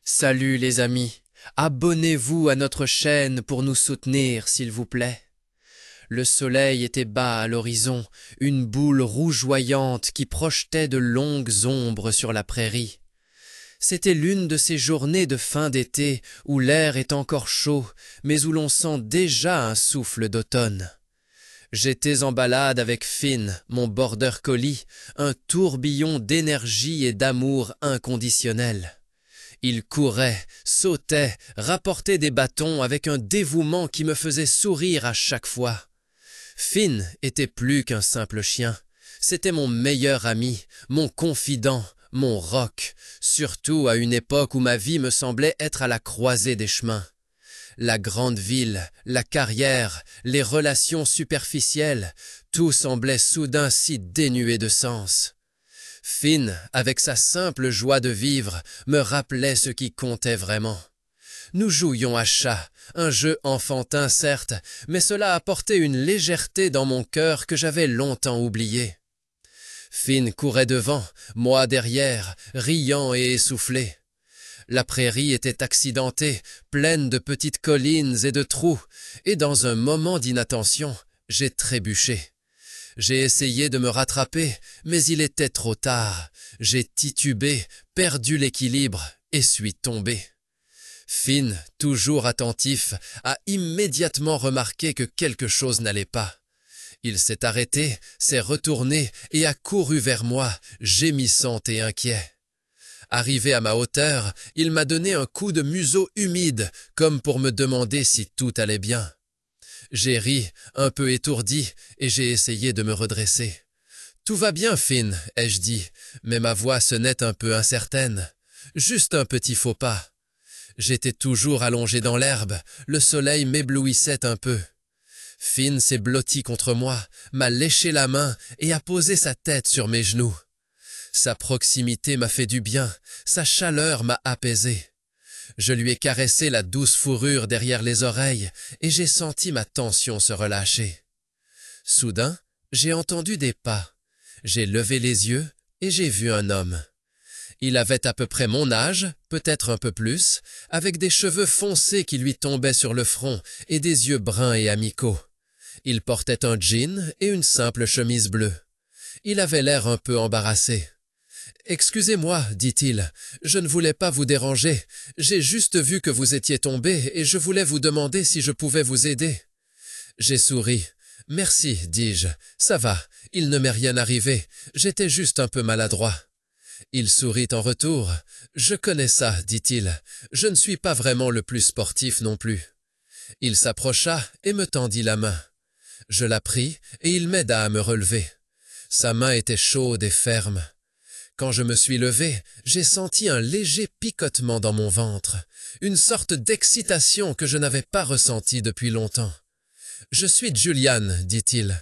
Salut les amis, abonnez-vous à notre chaîne pour nous soutenir s'il vous plaît. Le soleil était bas à l'horizon, une boule rougeoyante qui projetait de longues ombres sur la prairie. C'était l'une de ces journées de fin d'été où l'air est encore chaud, mais où l'on sent déjà un souffle d'automne. J'étais en balade avec Finn, mon border collie, un tourbillon d'énergie et d'amour inconditionnel. Il courait, sautait, rapportait des bâtons avec un dévouement qui me faisait sourire à chaque fois. Finn était plus qu'un simple chien. C'était mon meilleur ami, mon confident, mon roc, surtout à une époque où ma vie me semblait être à la croisée des chemins. La grande ville, la carrière, les relations superficielles, tout semblait soudain si dénué de sens. Finn, avec sa simple joie de vivre, me rappelait ce qui comptait vraiment. Nous jouions à chat, un jeu enfantin certes, mais cela apportait une légèreté dans mon cœur que j'avais longtemps oubliée. Finn courait devant, moi derrière, riant et essoufflé. La prairie était accidentée, pleine de petites collines et de trous, et dans un moment d'inattention, j'ai trébuché. J'ai essayé de me rattraper, mais il était trop tard. J'ai titubé, perdu l'équilibre et suis tombé. Finn, toujours attentif, a immédiatement remarqué que quelque chose n'allait pas. Il s'est arrêté, s'est retourné et a couru vers moi, gémissant et inquiet. Arrivé à ma hauteur, il m'a donné un coup de museau humide, comme pour me demander si tout allait bien. J'ai ri, un peu étourdi, et j'ai essayé de me redresser. « Tout va bien, Finn » ai-je dit, mais ma voix sonnait un peu incertaine. Juste un petit faux pas. J'étais toujours allongé dans l'herbe, le soleil m'éblouissait un peu. Finn s'est blotti contre moi, m'a léché la main et a posé sa tête sur mes genoux. Sa proximité m'a fait du bien, sa chaleur m'a apaisé. Je lui ai caressé la douce fourrure derrière les oreilles et j'ai senti ma tension se relâcher. Soudain, j'ai entendu des pas. J'ai levé les yeux et j'ai vu un homme. Il avait à peu près mon âge, peut-être un peu plus, avec des cheveux foncés qui lui tombaient sur le front et des yeux bruns et amicaux. Il portait un jean et une simple chemise bleue. Il avait l'air un peu embarrassé. « Excusez-moi, dit-il, je ne voulais pas vous déranger. J'ai juste vu que vous étiez tombé et je voulais vous demander si je pouvais vous aider. » J'ai souri. « Merci, dis-je. Ça va, il ne m'est rien arrivé. J'étais juste un peu maladroit. » Il sourit en retour. « Je connais ça, dit-il. Je ne suis pas vraiment le plus sportif non plus. » Il s'approcha et me tendit la main. Je la pris et il m'aida à me relever. Sa main était chaude et ferme. Quand je me suis levé, j'ai senti un léger picotement dans mon ventre, une sorte d'excitation que je n'avais pas ressentie depuis longtemps. « Je suis Julian, dit-il. »«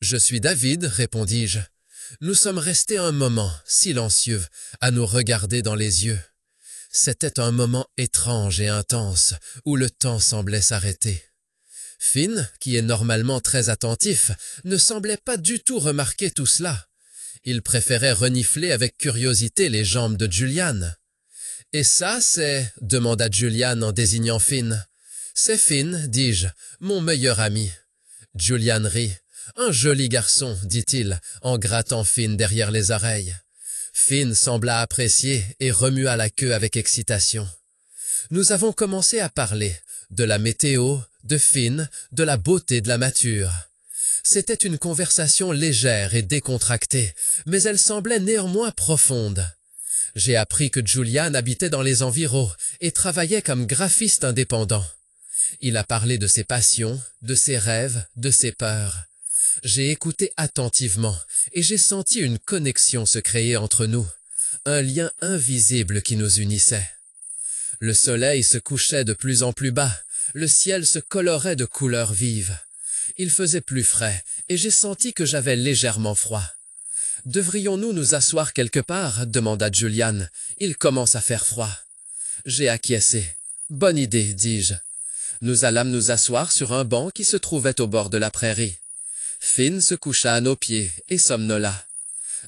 Je suis David, répondis-je. » Nous sommes restés un moment, silencieux, à nous regarder dans les yeux. C'était un moment étrange et intense, où le temps semblait s'arrêter. Finn, qui est normalement très attentif, ne semblait pas du tout remarquer tout cela. Il préférait renifler avec curiosité les jambes de Julian. « Et ça, c'est… » demanda Julian en désignant Finn. « C'est Finn, dis-je, mon meilleur ami. » Julian rit. « Un joli garçon, dit-il, en grattant Finn derrière les oreilles. » Finn sembla apprécier et remua la queue avec excitation. Nous avons commencé à parler de la météo, de Finn, de la beauté de la nature. C'était une conversation légère et décontractée, mais elle semblait néanmoins profonde. J'ai appris que Julian habitait dans les environs et travaillait comme graphiste indépendant. Il a parlé de ses passions, de ses rêves, de ses peurs. J'ai écouté attentivement et j'ai senti une connexion se créer entre nous, un lien invisible qui nous unissait. Le soleil se couchait de plus en plus bas, le ciel se colorait de couleurs vives. Il faisait plus frais et j'ai senti que j'avais légèrement froid. « Devrions-nous nous asseoir quelque part ?» demanda Julian. « Il commence à faire froid. » J'ai acquiescé. « Bonne idée, dis-je. » Nous allâmes nous asseoir sur un banc qui se trouvait au bord de la prairie. Finn se coucha à nos pieds et somnola.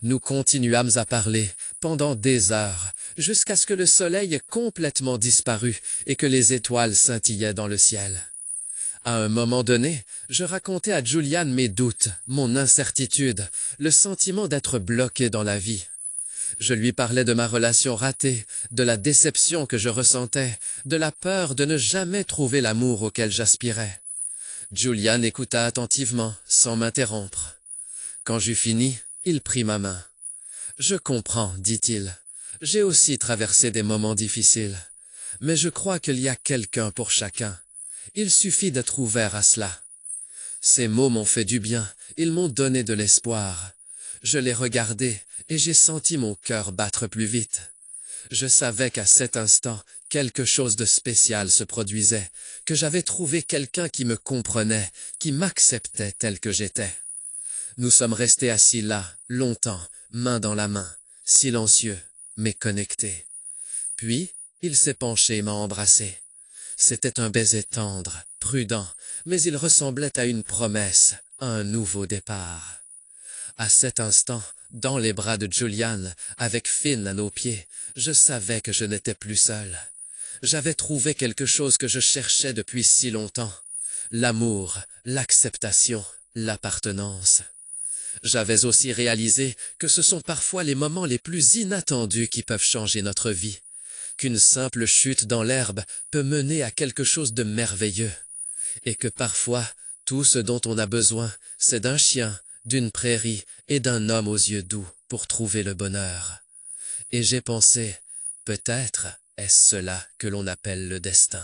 Nous continuâmes à parler pendant des heures, jusqu'à ce que le soleil ait complètement disparu et que les étoiles scintillaient dans le ciel. À un moment donné, je racontais à Julian mes doutes, mon incertitude, le sentiment d'être bloqué dans la vie. Je lui parlais de ma relation ratée, de la déception que je ressentais, de la peur de ne jamais trouver l'amour auquel j'aspirais. Julian écouta attentivement, sans m'interrompre. Quand j'eus fini, il prit ma main. « Je comprends, dit-il. J'ai aussi traversé des moments difficiles. Mais je crois qu'il y a quelqu'un pour chacun. Il suffit d'être ouvert à cela. » Ces mots m'ont fait du bien, ils m'ont donné de l'espoir. Je l'ai regardé et j'ai senti mon cœur battre plus vite. Je savais qu'à cet instant, quelque chose de spécial se produisait, que j'avais trouvé quelqu'un qui me comprenait, qui m'acceptait tel que j'étais. Nous sommes restés assis là, longtemps, main dans la main, silencieux, mais connectés. Puis, il s'est penché et m'a embrassé. C'était un baiser tendre, prudent, mais il ressemblait à une promesse, à un nouveau départ. À cet instant, dans les bras de Julian, avec Finn à nos pieds, je savais que je n'étais plus seul. J'avais trouvé quelque chose que je cherchais depuis si longtemps. L'amour, l'acceptation, l'appartenance. J'avais aussi réalisé que ce sont parfois les moments les plus inattendus qui peuvent changer notre vie. Qu'une simple chute dans l'herbe peut mener à quelque chose de merveilleux. Et que parfois, tout ce dont on a besoin, c'est d'un chien, d'une prairie et d'un homme aux yeux doux pour trouver le bonheur. Et j'ai pensé, peut-être est-ce cela que l'on appelle le destin.